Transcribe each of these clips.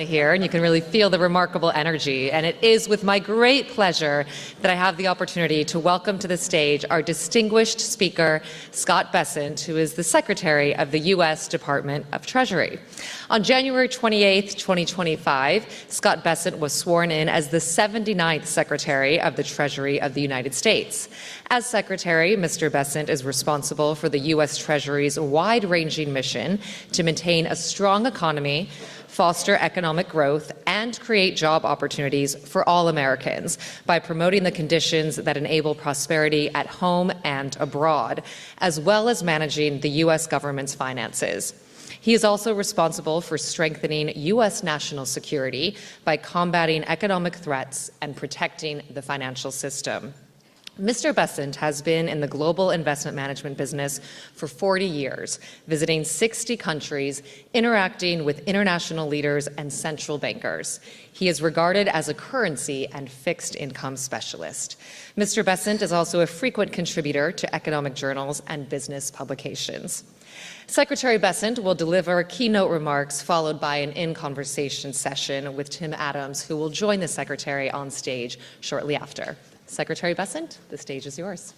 Here, and you can really feel the remarkable energy. And it is with my great pleasure that I have the opportunity to welcome to the stage our distinguished speaker, Scott Bessent, who is the Secretary of the U.S. Department of Treasury. On January 28, 2025, Scott Bessent was sworn in as the 79th Secretary of the Treasury of the United States. As Secretary, Mr. Bessent is responsible for the U.S. Treasury's wide-ranging mission to maintain a strong economy, foster economic growth, and create job opportunities for all Americans by promoting the conditions that enable prosperity at home and abroad, as well as managing the U.S. government's finances. He is also responsible for strengthening U.S. national security by combating economic threats and protecting the financial system. Mr. Bessent has been in the global investment management business for 40 years, visiting 60 countries, interacting with international leaders and central bankers. He is regarded as a currency and fixed income specialist. Mr. Bessent is also a frequent contributor to economic journals and business publications. Secretary Bessent will deliver keynote remarks followed by an in-conversation session with Tim Adams, who will join the Secretary on stage shortly after. Secretary Bessent, the stage is yours.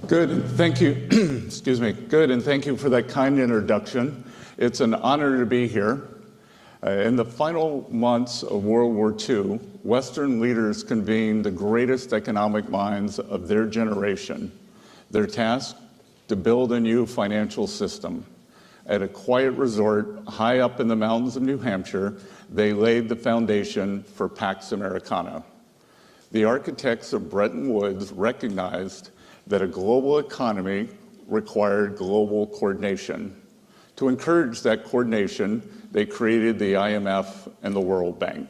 Good, and thank you. Excuse me. Good, and thank you for that kind introduction. It's an honor to be here. In the final months of World War II, Western leaders convened the greatest economic minds of their generation. Their task? To build a new financial system. At a quiet resort high up in the mountains of New Hampshire, they laid the foundation for Pax Americana. The architects of Bretton Woods recognized that a global economy required global coordination. To encourage that coordination, they created the IMF and the World Bank.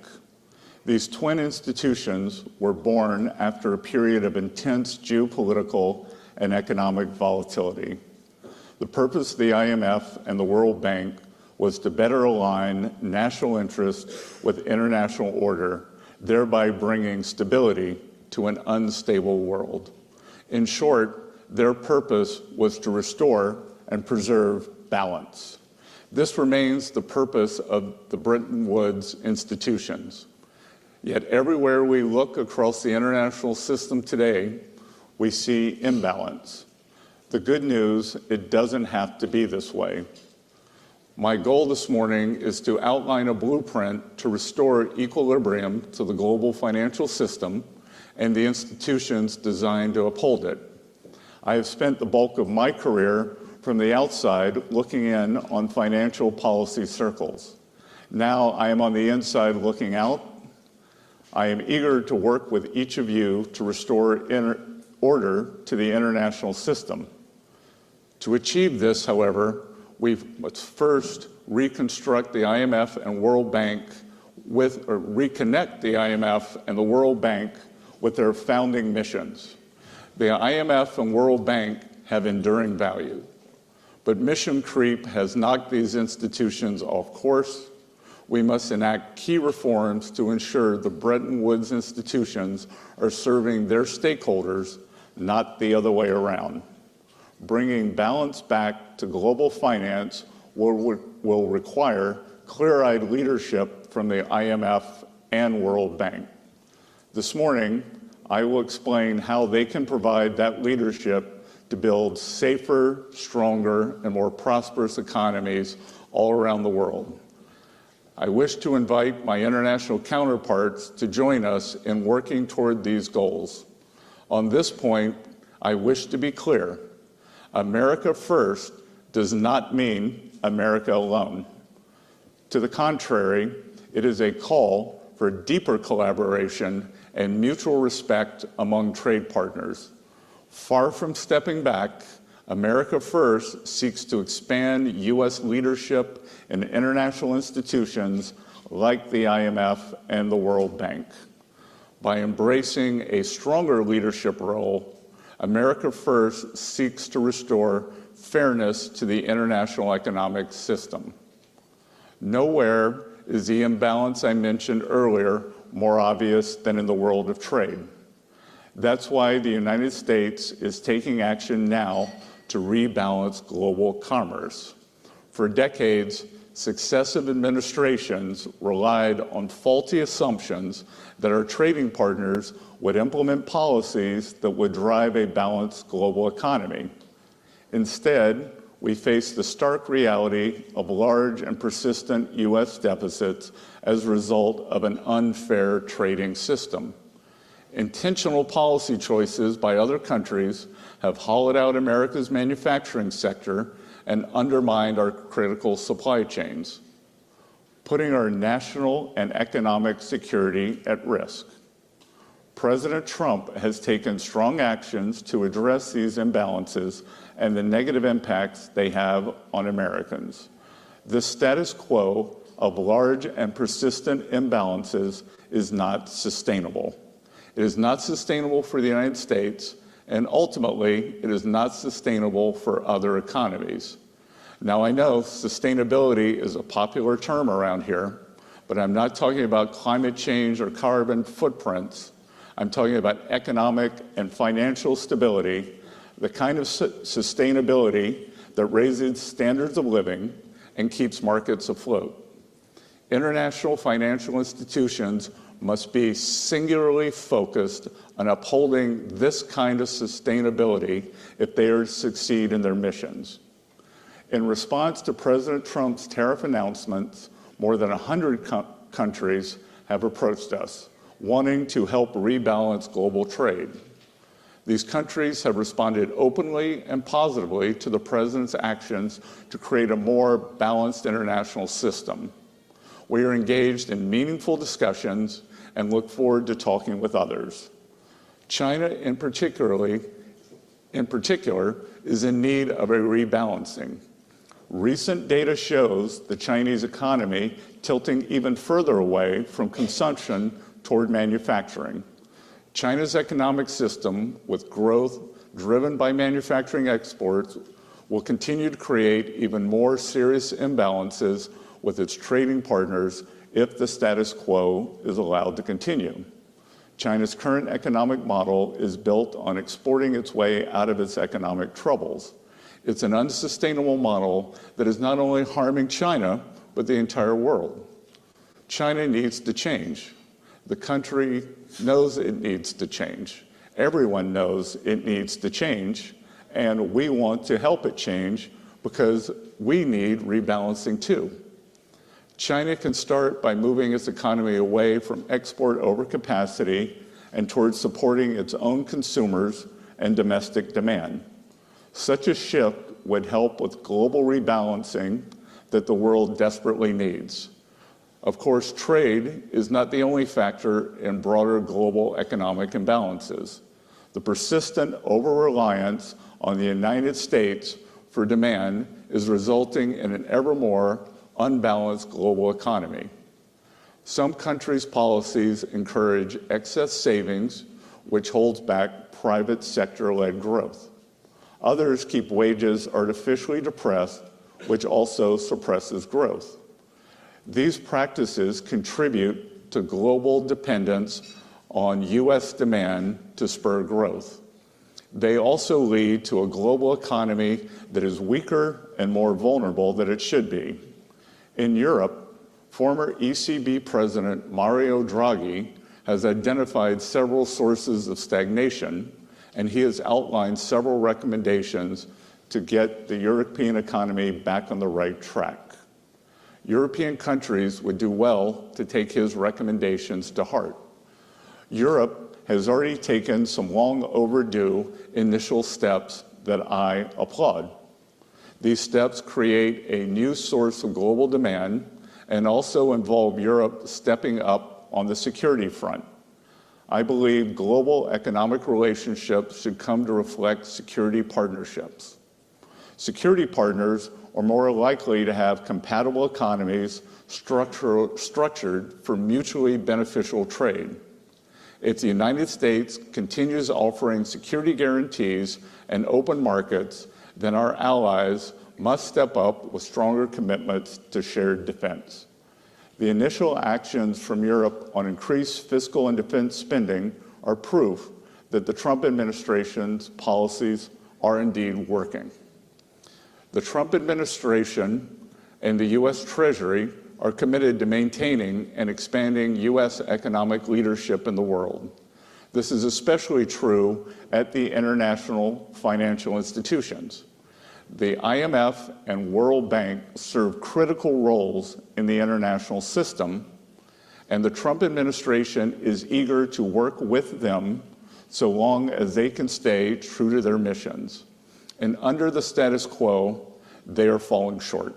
These twin institutions were born after a period of intense geopolitical and economic volatility. The purpose of the IMF and the World Bank was to better align national interests with international order, thereby bringing stability to an unstable world. In short, their purpose was to restore and preserve balance. This remains the purpose of the Bretton Woods institutions. Yet everywhere we look across the international system today, we see imbalance. The good news, it doesn't have to be this way. My goal this morning is to outline a blueprint to restore equilibrium to the global financial system and the institutions designed to uphold it. I have spent the bulk of my career from the outside looking in on financial policy circles. Now I am on the inside looking out. I am eager to work with each of you to restore order to the international system. To achieve this, however, we must first reconstruct the IMF and World Bank reconnect the IMF and the World Bank with their founding missions. The IMF and World Bank have enduring value, but mission creep has knocked these institutions off course. We must enact key reforms to ensure the Bretton Woods institutions are serving their stakeholders, not the other way around. Bringing balance back to global finance will require clear-eyed leadership from the IMF and World Bank. This morning, I will explain how they can provide that leadership to build safer, stronger, and more prosperous economies all around the world. I wish to invite my international counterparts to join us in working toward these goals. On this point, I wish to be clear. America first does not mean America alone. To the contrary, it is a call for deeper collaboration and mutual respect among trade partners. Far from stepping back, America First seeks to expand U.S. leadership in international institutions like the IMF and the World Bank. By embracing a stronger leadership role, America First seeks to restore fairness to the international economic system. Nowhere is the imbalance I mentioned earlier more obvious than in the world of trade. That's why the United States is taking action now to rebalance global commerce. For decades, successive administrations relied on faulty assumptions that our trading partners would implement policies that would drive a balanced global economy. Instead, we face the stark reality of large and persistent U.S. deficits as a result of an unfair trading system. Intentional policy choices by other countries have hollowed out America's manufacturing sector and undermined our critical supply chains, putting our national and economic security at risk. President Trump has taken strong actions to address these imbalances and the negative impacts they have on Americans. The status quo of large and persistent imbalances is not sustainable. It is not sustainable for the United States, and ultimately, it is not sustainable for other economies. Now, I know sustainability is a popular term around here, but I'm not talking about climate change or carbon footprints. I'm talking about economic and financial stability, the kind of sustainability that raises standards of living and keeps markets afloat. International financial institutions must be singularly focused on upholding this kind of sustainability if they are to succeed in their missions. In response to President Trump's tariff announcements, more than 100 countries have approached us, wanting to help rebalance global trade. These countries have responded openly and positively to the President's actions to create a more balanced international system. We are engaged in meaningful discussions and look forward to talking with others. China, in particular, is in need of a rebalancing. Recent data shows the Chinese economy tilting even further away from consumption toward manufacturing. China's economic system, with growth driven by manufacturing exports, will continue to create even more serious imbalances with its trading partners if the status quo is allowed to continue. China's current economic model is built on exporting its way out of its economic troubles. It's an unsustainable model that is not only harming China, but the entire world. China needs to change. The country knows it needs to change. Everyone knows it needs to change, and we want to help it change because we need rebalancing too. China can start by moving its economy away from export overcapacity and towards supporting its own consumers and domestic demand. Such a shift would help with global rebalancing that the world desperately needs. Of course, trade is not the only factor in broader global economic imbalances. The persistent over-reliance on the United States for demand is resulting in an ever more unbalanced global economy. Some countries' policies encourage excess savings, which holds back private sector-led growth. Others keep wages artificially depressed, which also suppresses growth. These practices contribute to global dependence on U.S. demand to spur growth. They also lead to a global economy that is weaker and more vulnerable than it should be. In Europe, former ECB President Mario Draghi has identified several sources of stagnation, and he has outlined several recommendations to get the European economy back on the right track. European countries would do well to take his recommendations to heart. Europe has already taken some long overdue initial steps that I applaud. These steps create a new source of global demand and also involve Europe stepping up on the security front. I believe global economic relationships should come to reflect security partnerships. Security partners are more likely to have compatible economies structured for mutually beneficial trade. If the United States continues offering security guarantees and open markets, then our allies must step up with stronger commitments to shared defense. The initial actions from Europe on increased fiscal and defense spending are proof that the Trump administration's policies are indeed working. The Trump administration and the U.S. Treasury are committed to maintaining and expanding U.S. economic leadership in the world. This is especially true at the international financial institutions. The IMF and World Bank serve critical roles in the international system, and the Trump administration is eager to work with them so long as they can stay true to their missions. And under the status quo, they are falling short.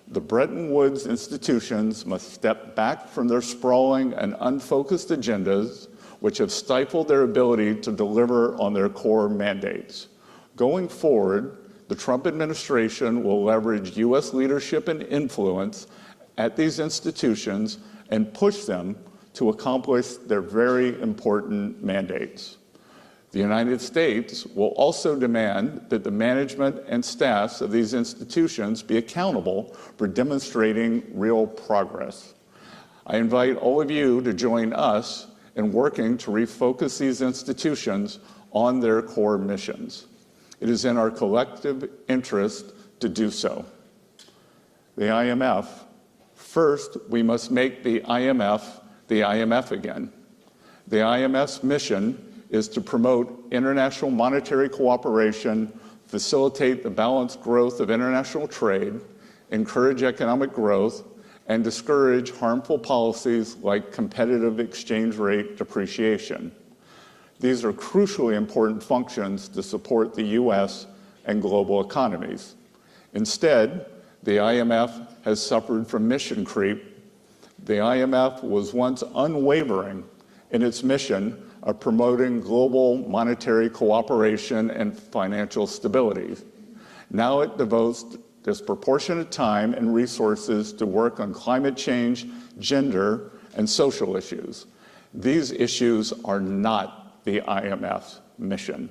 The Bretton Woods institutions must step back from their sprawling and unfocused agendas, which have stifled their ability to deliver on their core mandates. Going forward, the Trump administration will leverage U.S. leadership and influence at these institutions and push them to accomplish their very important mandates. The United States will also demand that the management and staffs of these institutions be accountable for demonstrating real progress. I invite all of you to join us in working to refocus these institutions on their core missions. It is in our collective interest to do so. The IMF. First, we must make the IMF again. The IMF's mission is to promote international monetary cooperation, facilitate the balanced growth of international trade, encourage economic growth, and discourage harmful policies like competitive exchange rate depreciation. These are crucially important functions to support the U.S. and global economies. Instead, the IMF has suffered from mission creep. The IMF was once unwavering in its mission of promoting global monetary cooperation and financial stability. Now it devotes disproportionate time and resources to work on climate change, gender, and social issues. These issues are not the IMF's mission.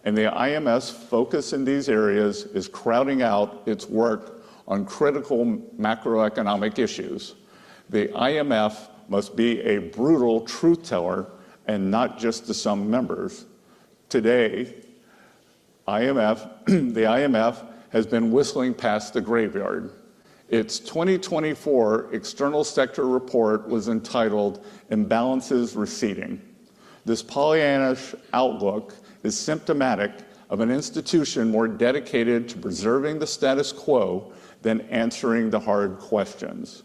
And the IMF's focus in these areas is crowding out its work on critical macroeconomic issues. The IMF must be a brutal truth teller and not just to some members. Today, the IMF has been whistling past the graveyard. Its 2024 external sector report was entitled Imbalances Receding. This Pollyannish outlook is symptomatic of an institution more dedicated to preserving the status quo than answering the hard questions.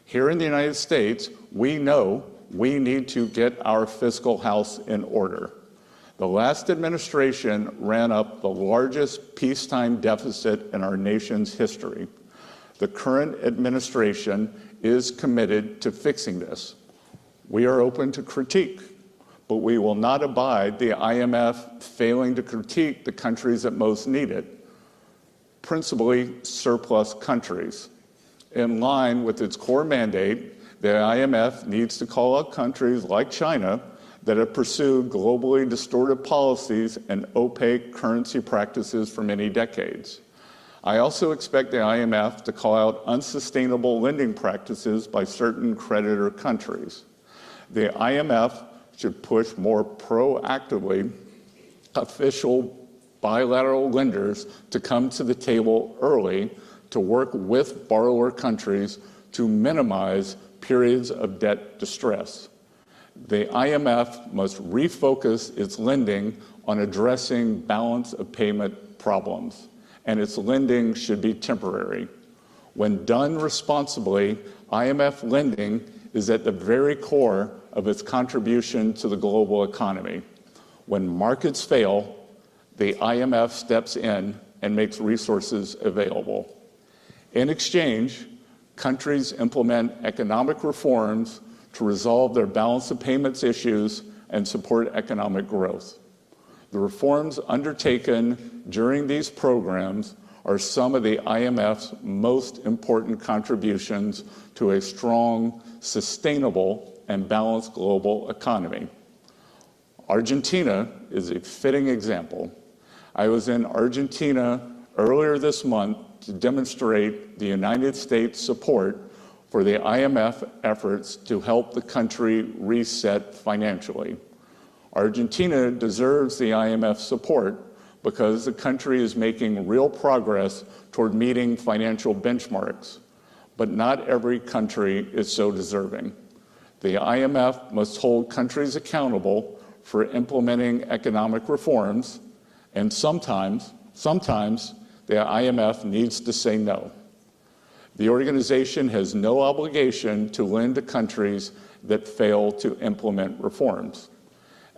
Here in the United States, we know we need to get our fiscal house in order. The last administration ran up the largest peacetime deficit in our nation's history. The current administration is committed to fixing this. We are open to critique, but we will not abide the IMF failing to critique the countries that most need it, principally surplus countries. In line with its core mandate, the IMF needs to call out countries like China that have pursued globally distorted policies and opaque currency practices for many decades. I also expect the IMF to call out unsustainable lending practices by certain creditor countries. The IMF should push more proactively official bilateral lenders to come to the table early to work with borrower countries to minimize periods of debt distress. The IMF must refocus its lending on addressing balance of payment problems, and its lending should be temporary. When done responsibly, IMF lending is at the very core of its contribution to the global economy. When markets fail, the IMF steps in and makes resources available. In exchange, countries implement economic reforms to resolve their balance of payments issues and support economic growth. The reforms undertaken during these programs are some of the IMF's most important contributions to a strong, sustainable, and balanced global economy. Argentina is a fitting example. I was in Argentina earlier this month to demonstrate the United States' support for the IMF efforts to help the country reset financially. Argentina deserves the IMF support because the country is making real progress toward meeting financial benchmarks, but not every country is so deserving. The IMF must hold countries accountable for implementing economic reforms, and sometimes the IMF needs to say no. The organization has no obligation to lend to countries that fail to implement reforms.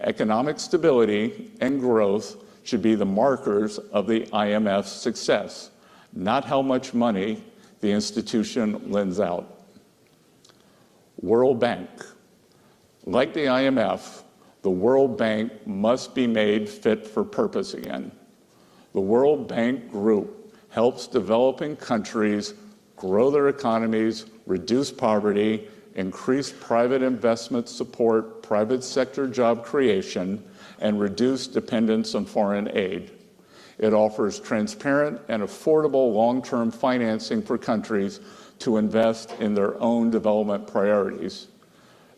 Economic stability and growth should be the markers of the IMF's success, not how much money the institution lends out. World Bank. Like the IMF, the World Bank must be made fit for purpose again. The World Bank Group helps developing countries grow their economies, reduce poverty, increase private investment support, private sector job creation, and reduce dependence on foreign aid. It offers transparent and affordable long-term financing for countries to invest in their own development priorities.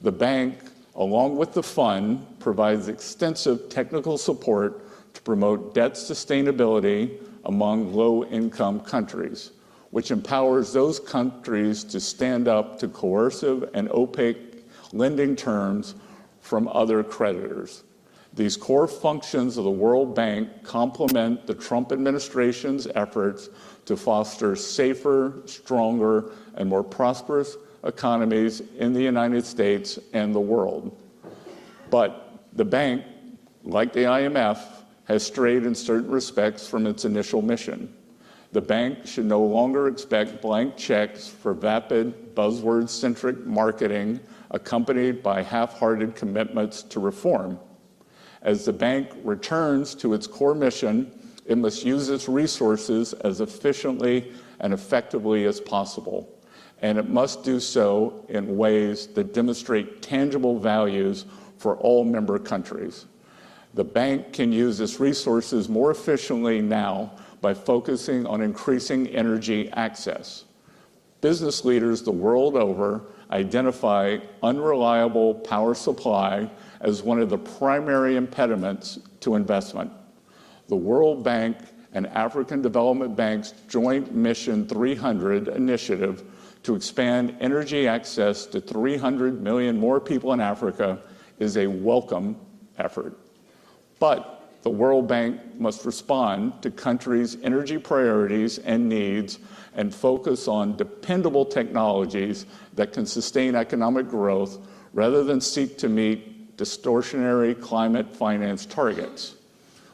The bank, along with the fund, provides extensive technical support to promote debt sustainability among low-income countries, which empowers those countries to stand up to coercive and opaque lending terms from other creditors. These core functions of the World Bank complement the Trump administration's efforts to foster safer, stronger, and more prosperous economies in the United States and the world. But the bank, like the IMF, has strayed in certain respects from its initial mission. The bank should no longer expect blank checks for vapid, buzzword-centric marketing accompanied by half-hearted commitments to reform. As the bank returns to its core mission, it must use its resources as efficiently and effectively as possible, and it must do so in ways that demonstrate tangible values for all member countries. The bank can use its resources more efficiently now by focusing on increasing energy access. Business leaders the world over identify unreliable power supply as one of the primary impediments to investment. The World Bank and African Development Bank's joint Mission 300 initiative to expand energy access to 300 million more people in Africa is a welcome effort. But the World Bank must respond to countries' energy priorities and needs and focus on dependable technologies that can sustain economic growth rather than seek to meet distortionary climate finance targets.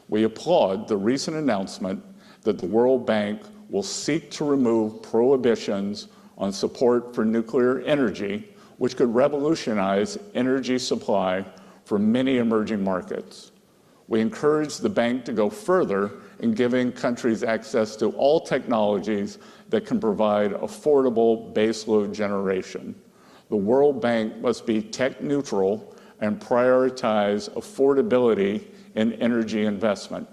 We applaud the recent announcement that the World Bank will seek to remove prohibitions on support for nuclear energy, which could revolutionize energy supply for many emerging markets. We encourage the bank to go further in giving countries access to all technologies that can provide affordable baseload generation. The World Bank must be tech neutral and prioritize affordability in energy investment.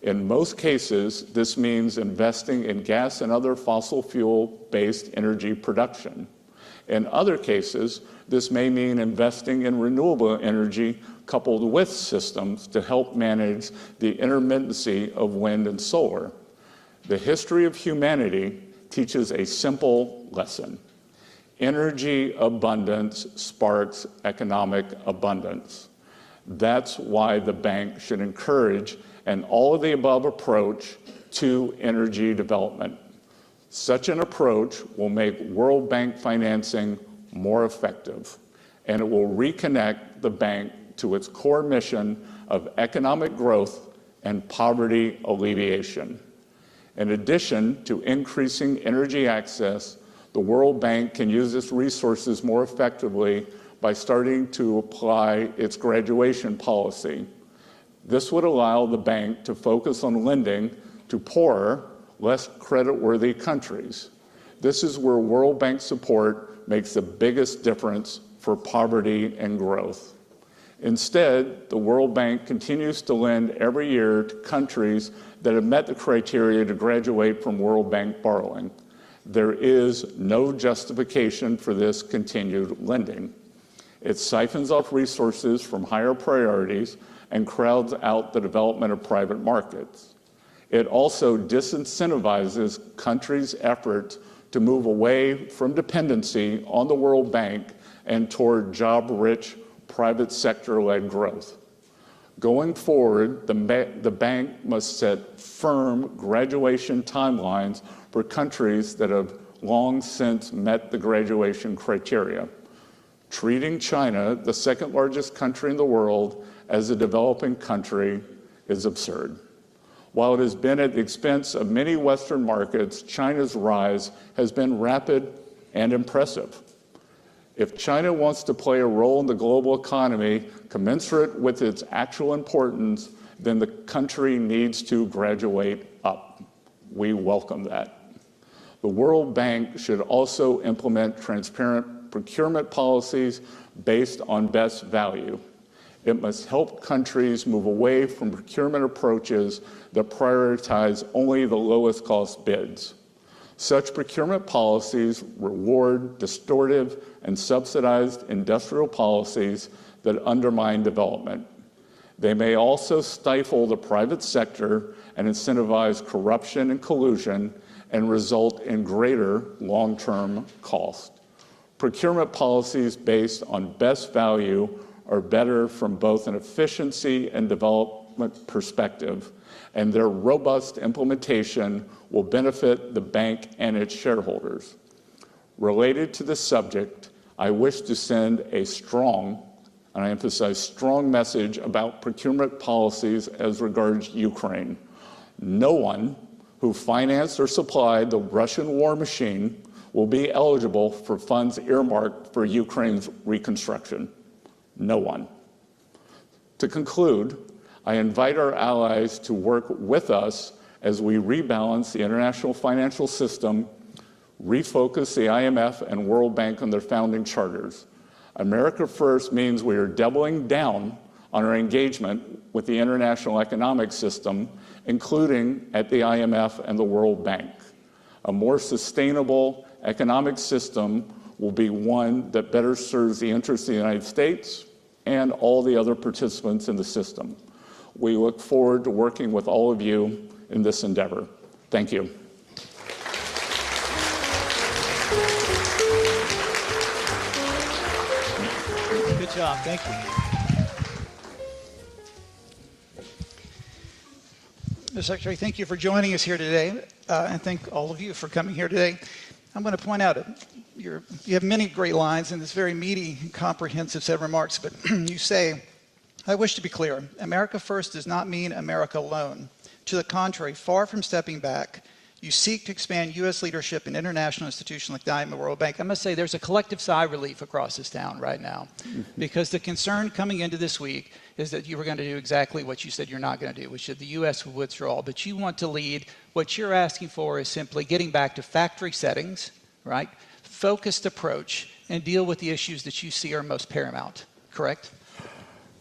In most cases, this means investing in gas and other fossil fuel-based energy production. In other cases, this may mean investing in renewable energy coupled with systems to help manage the intermittency of wind and solar. The history of humanity teaches a simple lesson. Energy abundance sparks economic abundance. That's why the bank should encourage an all-of-the-above approach to energy development. Such an approach will make World Bank financing more effective, and it will reconnect the bank to its core mission of economic growth and poverty alleviation. In addition to increasing energy access, the World Bank can use its resources more effectively by starting to apply its graduation policy. This would allow the bank to focus on lending to poorer, less creditworthy countries. This is where World Bank support makes the biggest difference for poverty and growth. Instead, the World Bank continues to lend every year to countries that have met the criteria to graduate from World Bank borrowing. There is no justification for this continued lending. It siphons off resources from higher priorities and crowds out the development of private markets. It also disincentivizes countries' efforts to move away from dependency on the World Bank and toward job-rich, private sector-led growth. Going forward, the bank must set firm graduation timelines for countries that have long since met the graduation criteria. Treating China, the second largest country in the world, as a developing country is absurd. While it has been at the expense of many Western markets, China's rise has been rapid and impressive. If China wants to play a role in the global economy commensurate with its actual importance, then the country needs to graduate up. We welcome that. The World Bank should also implement transparent procurement policies based on best value. It must help countries move away from procurement approaches that prioritize only the lowest cost bids. Such procurement policies reward distortive and subsidized industrial policies that undermine development. They may also stifle the private sector and incentivize corruption and collusion and result in greater long-term cost. Procurement policies based on best value are better from both an efficiency and development perspective, and their robust implementation will benefit the bank and its shareholders. Related to this subject, I wish to send a strong, and I emphasize strong, message about procurement policies as regards Ukraine. No one who financed or supplied the Russian war machine will be eligible for funds earmarked for Ukraine's reconstruction. No one. To conclude, I invite our allies to work with us as we rebalance the international financial system, refocus the IMF and World Bank on their founding charters. America First means we are doubling down on our engagement with the international economic system, including at the IMF and the World Bank. A more sustainable economic system will be one that better serves the interests of the United States and all the other participants in the system. We look forward to working with all of you in this endeavor. Thank you. Good job. Thank you. Mr. Secretary, thank you for joining us here today, and thank all of you for coming here today. I'm going to point out you have many great lines in this very meaty, comprehensive set of remarks, but you say, I wish to be clear, America First does not mean America alone. To the contrary, far from stepping back, you seek to expand U.S. leadership in international institutions like the IMF and the World Bank. I must say there's a collective sigh of relief across this town right now, because the concern coming into this week is that you were going to do exactly what you said you're not going to do, which is the U.S. would withdraw, but you want to lead. What you're asking for is simply getting back to factory settings, right? Focused approach, and deal with the issues that you see are most paramount, correct?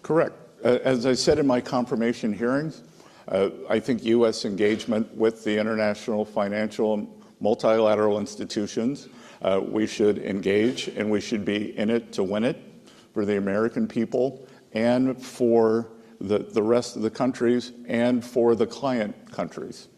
Correct. As I said in my confirmation hearings, I think U.S. engagement with the international financial and multilateral institutions, we should engage, and we should be in it to win it for the American people and for the rest of the countries and for the client countries.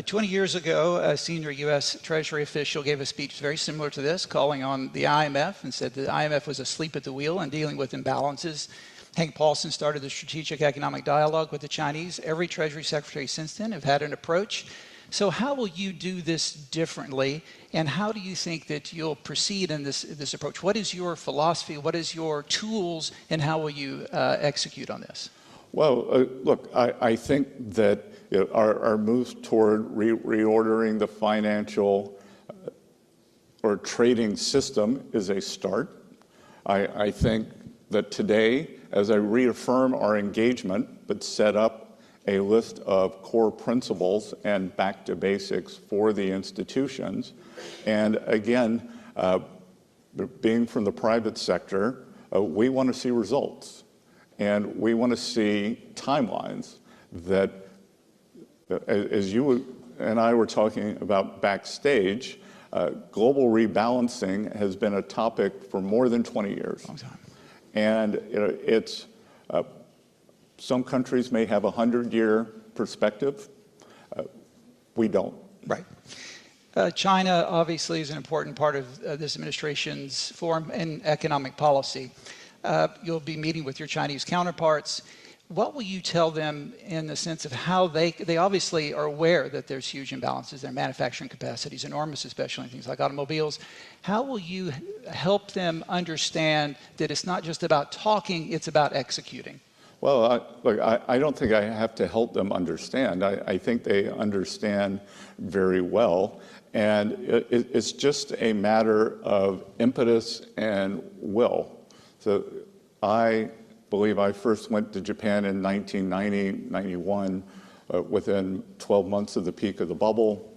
20 years ago, a senior U.S. Treasury official gave a speech very similar to this, calling on the IMF and said the IMF was asleep at the wheel and dealing with imbalances. Hank Paulson started the Strategic Economic Dialogue with the Chinese. Every Treasury Secretary since then have had an approach. So how will you do this differently, and how do you think that you'll proceed in this approach? What is your philosophy? What is your tools, and how will you execute on this? Well, look, I think that our move toward reordering the financial or trading system is a start. I think that today, as I reaffirm our engagement, but set up a list of core principles and back to basics for the institutions, and again, being from the private sector, we want to see results, and we want to see timelines that, as you and I were talking about backstage, global rebalancing has been a topic for more than 20 years. Long time. And it's some countries may have a 100-year perspective. We don't. Right. China obviously is an important part of this administration's foreign and economic policy. You'll be meeting with your Chinese counterparts. What will you tell them in the sense of how they obviously are aware that there's huge imbalances, their manufacturing capacity is enormous, especially in things like automobiles. How will you help them understand that it's not just about talking, it's about executing? Well, look, I don't think I have to help them understand. I think they understand very well. And it's just a matter of impetus and will. So I believe I first went to Japan in 1990, 91, within 12 months of the peak of the bubble.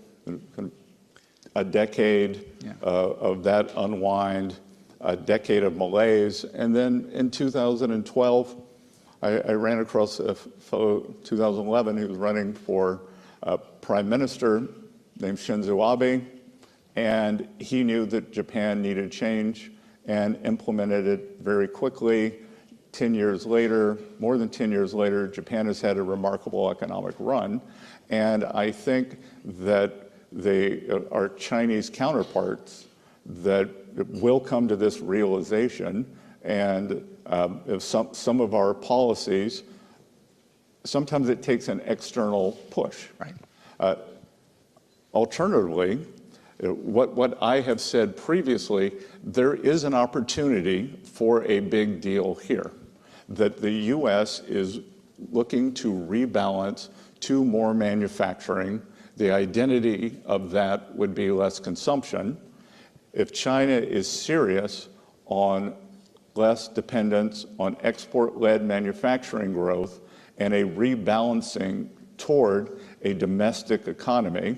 A decade of that unwind, a decade of malaise. And then in 2012, I ran across a fellow, 2011, who was running for prime minister named Shinzo Abe, and he knew that Japan needed change and implemented it very quickly. 10 years later, more than 10 years later, Japan has had a remarkable economic run, and I think that our Chinese counterparts that will come to this realization, and if some of our policies, sometimes it takes an external push. Right. Alternatively, what I have said previously, there is an opportunity for a big deal here, that the U.S. is looking to rebalance to more manufacturing. The identity of that would be less consumption. If China is serious on less dependence on export-led manufacturing growth and a rebalancing toward a domestic economy,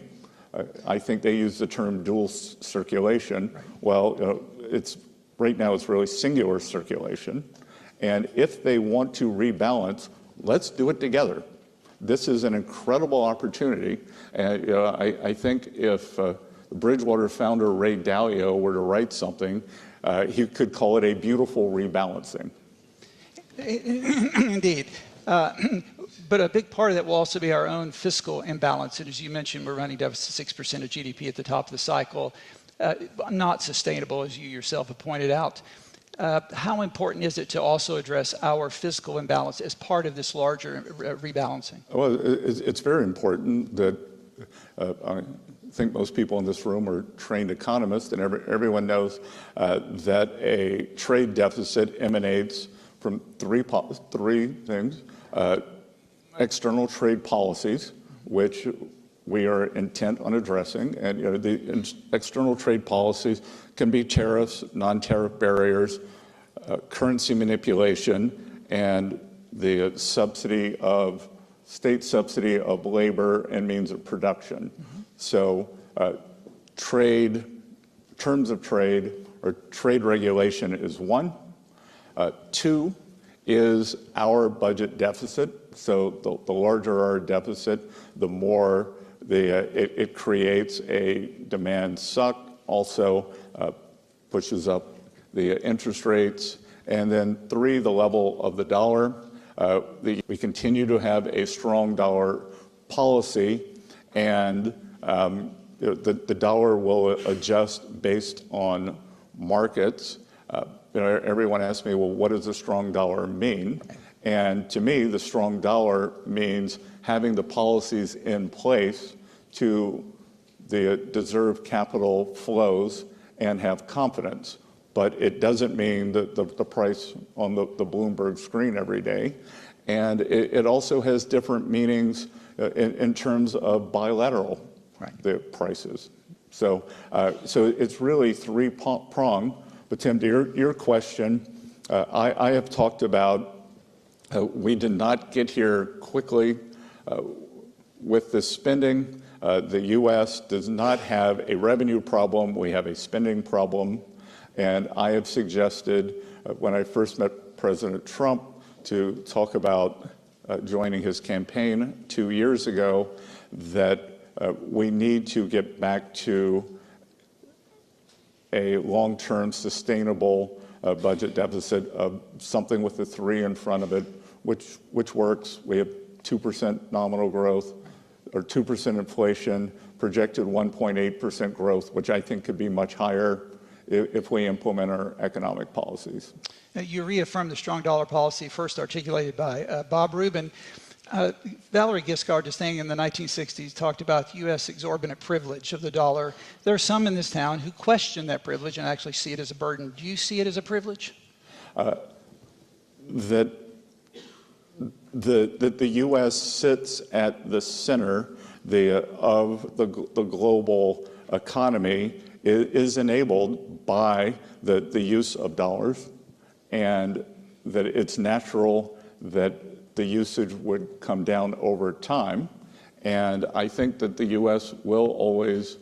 I think they use the term dual circulation. Right. Well, right now it's really singular circulation. And if they want to rebalance, let's do it together. This is an incredible opportunity. And I think if Bridgewater founder Ray Dalio were to write something, he could call it a beautiful rebalancing. Indeed. But a big part of that will also be our own fiscal imbalance. And as you mentioned, we're running deficit 6% of GDP at the top of the cycle. Not sustainable, as you yourself have pointed out. How important is it to also address our fiscal imbalance as part of this larger rebalancing? Well, it's very important that I think most people in this room are trained economists, and everyone knows that a trade deficit emanates from three things. External trade policies, which we are intent on addressing, and the external trade policies can be tariffs, non-tariff barriers, currency manipulation, and the state subsidy of labor and means of production. Mm-hmm. So terms of trade or trade regulation is one. Two is our budget deficit. So the larger our deficit, the more it creates a demand suck, also pushes up the interest rates. And then three, the level of the dollar. We continue to have a strong dollar policy, and the dollar will adjust based on markets. Everyone asks me, well, what does a strong dollar mean? And to me, the strong dollar means having the policies in place to deserve capital flows and have confidence. But it doesn't mean that the price on the Bloomberg screen every day. And it also has different meanings in terms of bilateral the prices. So it's really three-pronged. But Tim, to your question, I have talked about we did not get here quickly with this spending. The U.S. does not have a revenue problem. We have a spending problem. And I have suggested, when I first met President Trump, to talk about joining his campaign 2 years ago, that we need to get back to a long-term sustainable budget deficit of something with a 3 in front of it, which works. We have 2% nominal growth or 2% inflation, projected 1.8% growth, which I think could be much higher if we implement our economic policies. Now, you reaffirm the strong dollar policy first articulated by Bob Rubin. Valerie Giscard d'Estaing in the 1960s talked about the U.S. exorbitant privilege of the dollar. There are some in this town who question that privilege and actually see it as a burden. Do you see it as a privilege? That the U.S. sits at the center of the global economy is enabled by the use of dollars, and that it's natural that the usage would come down over time. And I think that the U.S. will always,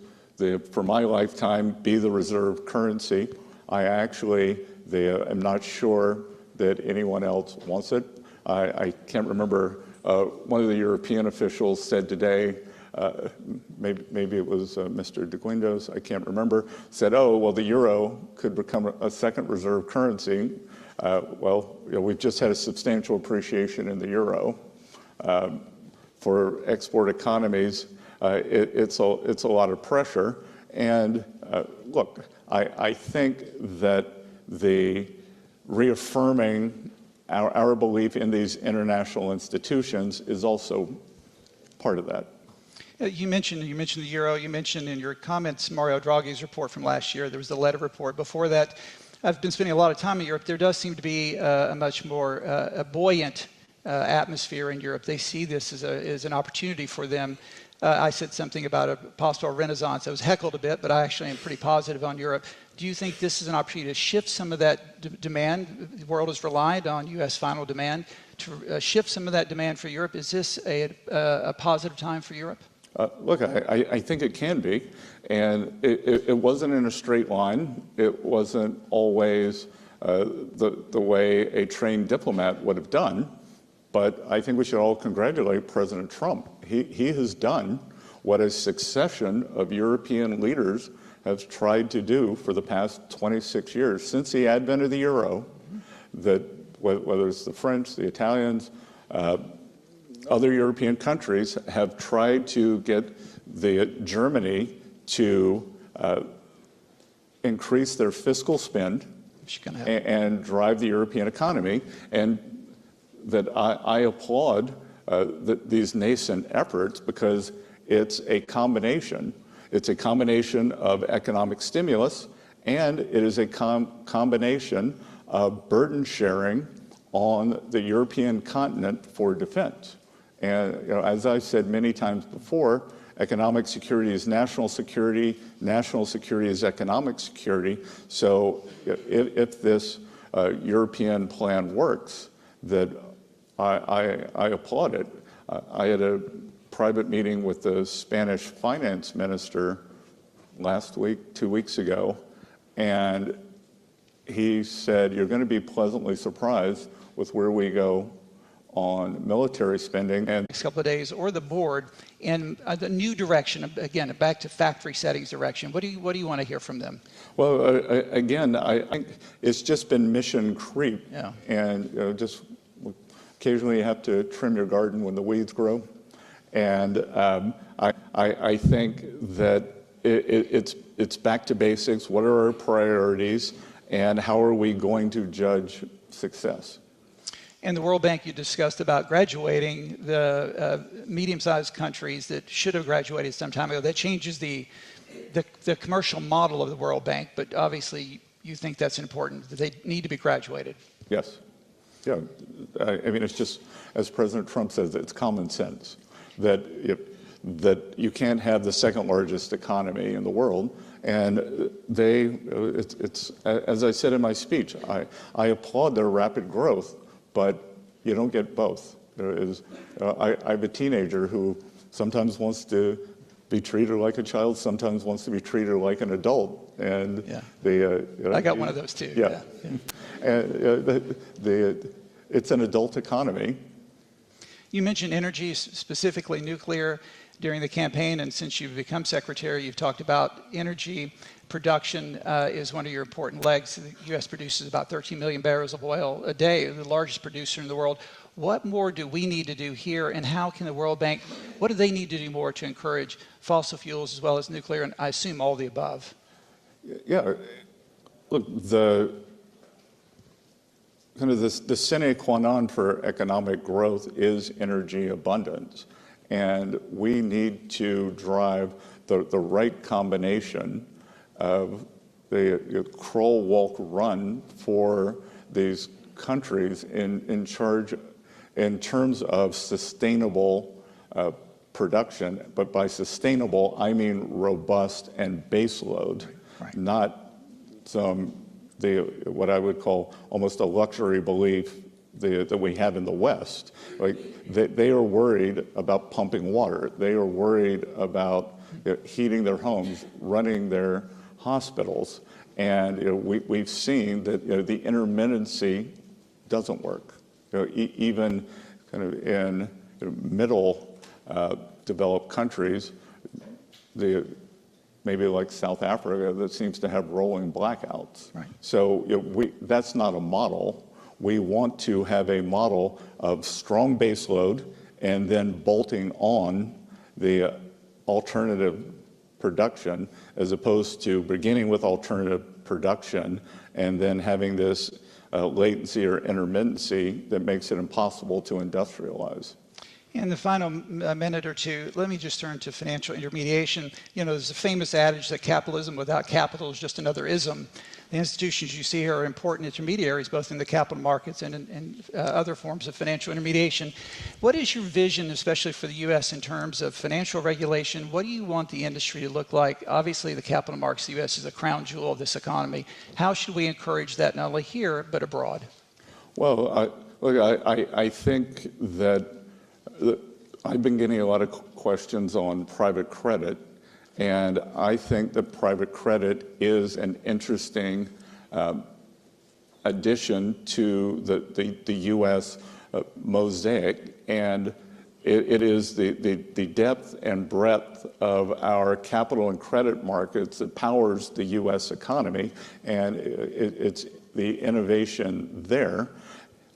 for my lifetime, be the reserve currency. I actually am not sure that anyone else wants it. I can't remember, one of the European officials said today, maybe it was Mr. de Guindos, I can't remember, said, oh, well, the euro could become a second reserve currency. We've just had a substantial appreciation in the euro. For export economies, it's a lot of pressure. And look, I think that the reaffirming our belief in these international institutions is also part of that. You mentioned the euro. You mentioned in your comments Mario Draghi's report from last year. There was the letter report. Before that, I've been spending a lot of time in Europe. There does seem to be a much more buoyant atmosphere in Europe. They see this as an opportunity for them. I said something about a possible renaissance. I was heckled a bit, but I actually am pretty positive on Europe. Do you think this is an opportunity to shift some of that demand? The world has relied on U.S. final demand to shift some of that demand for Europe. Is this a positive time for Europe? Look, I think it can be, and it wasn't in a straight line. It wasn't always the way a trained diplomat would have done, but I think we should all congratulate President Trump. He has done what a succession of European leaders has tried to do for the past 26 years, since the advent of the euro, that whether it's the French, the Italians, other European countries have tried to get Germany to increase their fiscal spend and drive the European economy, and that I applaud these nascent efforts because it's a combination. It's a combination of economic stimulus, and it is a combination of burden sharing on the European continent for defense. And as I've said many times before, economic security is national security is economic security. So if this European plan works, that I applaud it. I had a private meeting with the Spanish finance minister last week, 2 weeks ago, and he said, you're going to be pleasantly surprised with where we go on military spending. And next couple of days, or the board, and the new direction, again, back to factory settings direction. What do you want to hear from them? Well, again, I think it's just been mission creep. Yeah. And just occasionally you have to trim your garden when the weeds grow. And I think that it's back to basics. What are our priorities, and how are we going to judge success? And the World Bank, you discussed about graduating the medium-sized countries that should have graduated some time ago. That changes the commercial model of the World Bank, but obviously you think that's important, that they need to be graduated. Yes. Yeah. I mean, it's just, as President Trump says, it's common sense that you can't have the second largest economy in the world. And it's as I said in my speech, I applaud their rapid growth, but you don't get both. I have a teenager who sometimes wants to be treated like a child, sometimes wants to be treated like an adult. And yeah. I got one of those too. Yeah. And it's an adult economy. You mentioned energy, specifically nuclear. during the campaign, and since you've become secretary, you've talked about energy production is one of your important legs. The U.S. produces about 13 million barrels of oil a day, the largest producer in the world. What more do we need to do here, and how can the World Bank, what do they need to do more to encourage fossil fuels as well as nuclear, and I assume all the above? Yeah, look, the sine qua non for economic growth is energy abundance, and we need to drive the right combination of the crawl, walk, run for these countries in terms of sustainable production. But by sustainable, I mean robust and baseload, right. Not what I would call almost a luxury belief that we have in the West. Like they are worried about pumping water. They are worried about heating their homes, running their hospitals, and we've seen that the intermittency doesn't work. Even kind of in middle developed countries, maybe like South Africa, that seems to have rolling blackouts. Right. So that's not a model. We want to have a model of strong baseload and then bolting on the alternative production, as opposed to beginning with alternative production and then having this latency or intermittency that makes it impossible to industrialize. In the final minute or two, let me just turn to financial intermediation. There's a famous adage that capitalism without capital is just another ism. The institutions you see here are important intermediaries, both in the capital markets and in other forms of financial intermediation. What is your vision, especially for the U.S., in terms of financial regulation? What do you want the industry to look like? Obviously, the capital markets, the U.S. is a crown jewel of this economy. How should we encourage that not only here, but abroad? Well, I think that I've been getting a lot of questions on private credit, and I think that private credit is an interesting addition to the U.S. Mosaic, and it is the depth and breadth of our capital and credit markets that powers the U.S. economy, and it's the innovation there.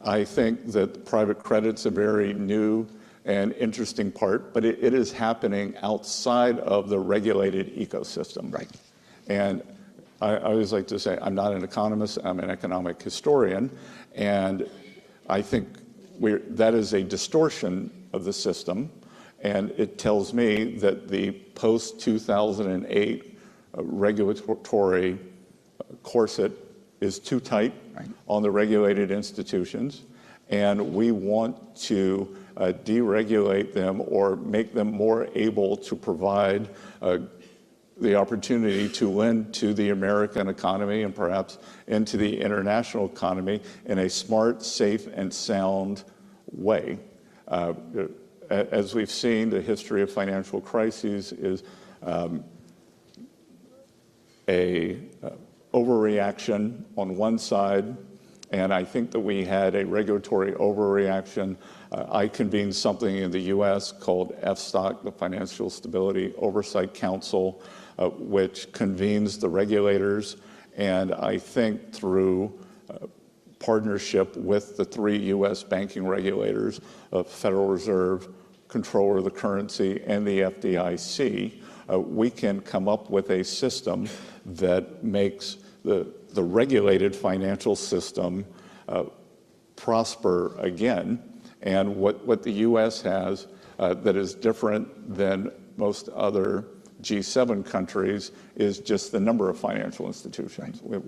I think that private credit's a very new and interesting part, but it is happening outside of the regulated ecosystem. Right. And I always like to say, I'm not an economist, I'm an economic historian, and I think that is a distortion of the system, and it tells me that the post-2008 regulatory corset is too tight, right, on the regulated institutions, and we want to deregulate them or make them more able to provide the opportunity to lend to the American economy and perhaps into the international economy in a smart, safe, and sound way. As we've seen, the history of financial crises is a overreaction on one side, and I think that we had a regulatory overreaction. I convened something in the U.S. called FSOC, the Financial Stability Oversight Council, which convenes the regulators, and I think through partnership with the three U.S. banking regulators, Federal Reserve, Controller of the Currency, and the FDIC, we can come up with a system that makes the regulated financial system prosper again. And what the U.S. has that is different than most other G7 countries is just the number of financial institutions. Right.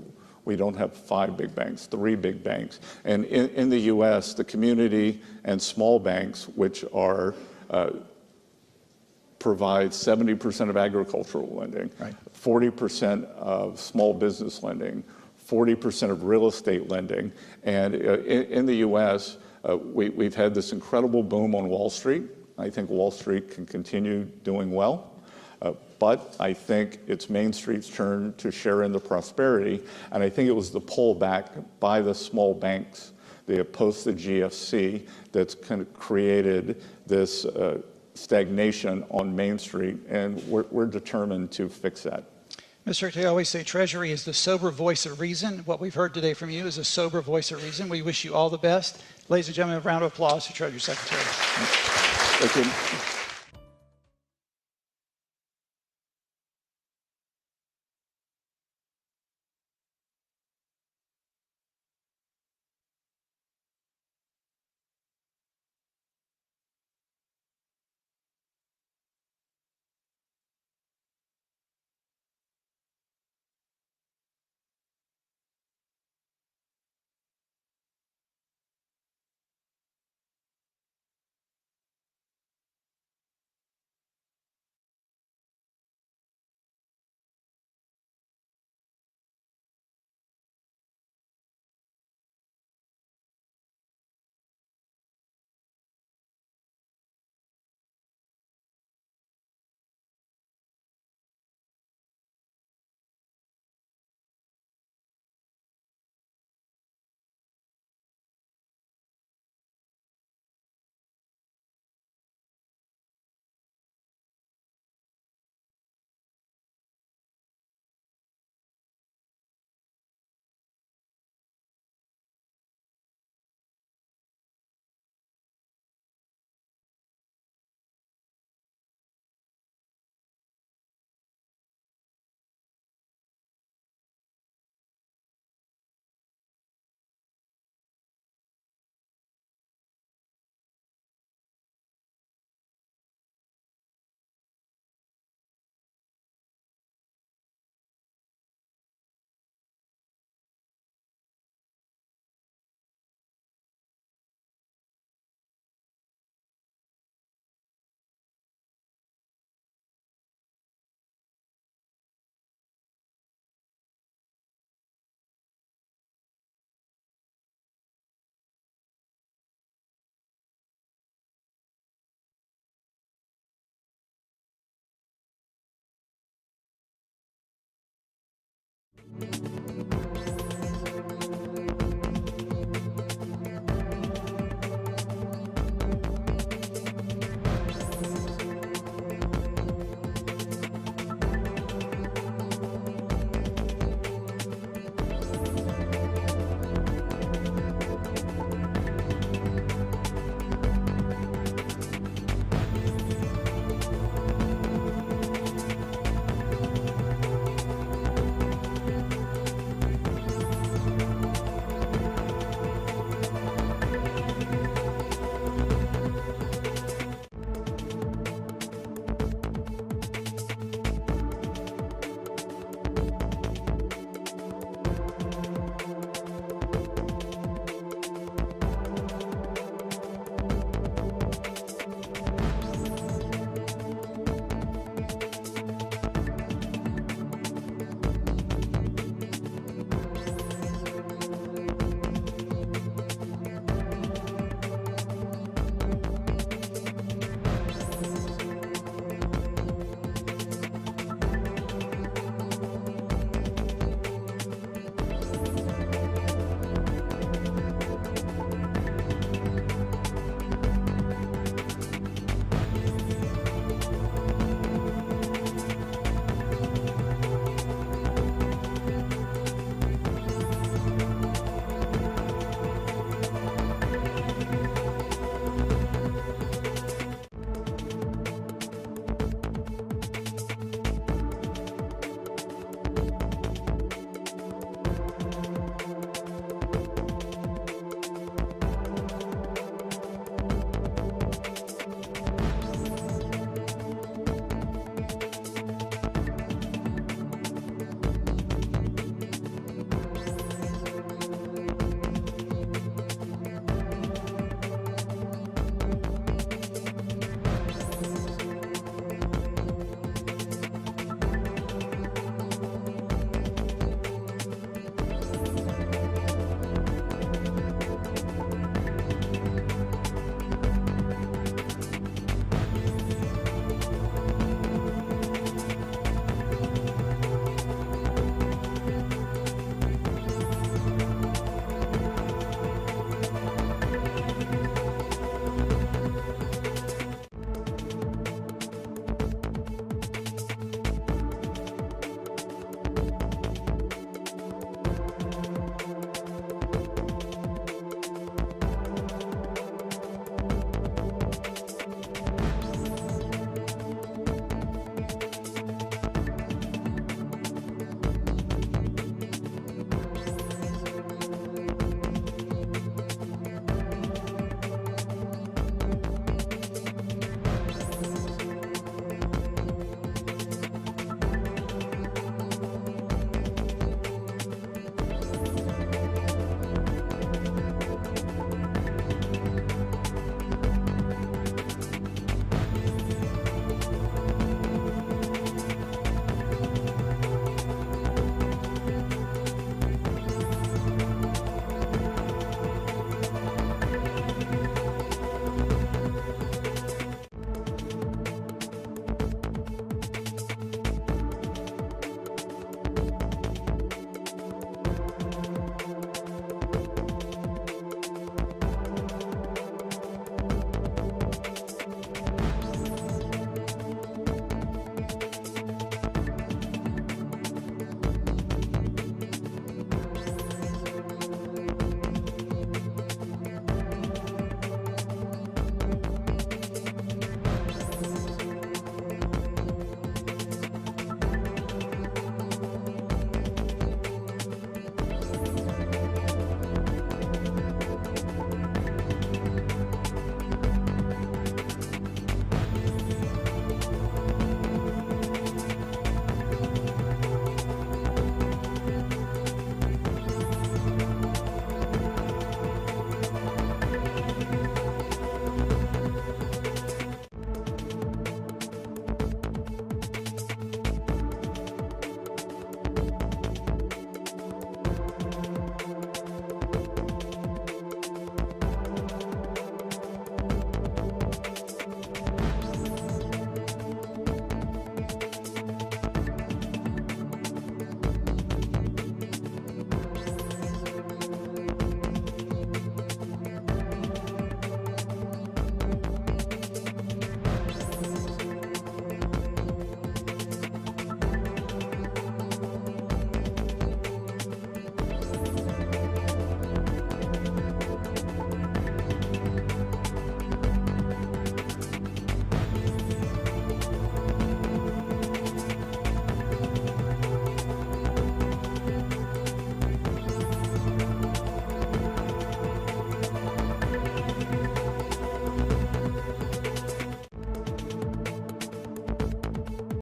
We don't have 5 big banks, 3 big banks. And in the U.S., the community and small banks, which are provide 70% of agricultural lending, right, 40% of small business lending, 40% of real estate lending. And in the U.S., we've had this incredible boom on Wall Street. I think Wall Street can continue doing well. But I think it's Main Street's turn to share in the prosperity. And I think it was the pullback by the small banks, the post the GFC, that's kind of created this stagnation on Main Street, and we're determined to fix that. Mr. Secretary, I always say Treasury is the sober voice of reason. What we've heard today from you is a sober voice of reason. We wish you all the best. Ladies and gentlemen, a round of applause for Treasury Secretary. Thank you.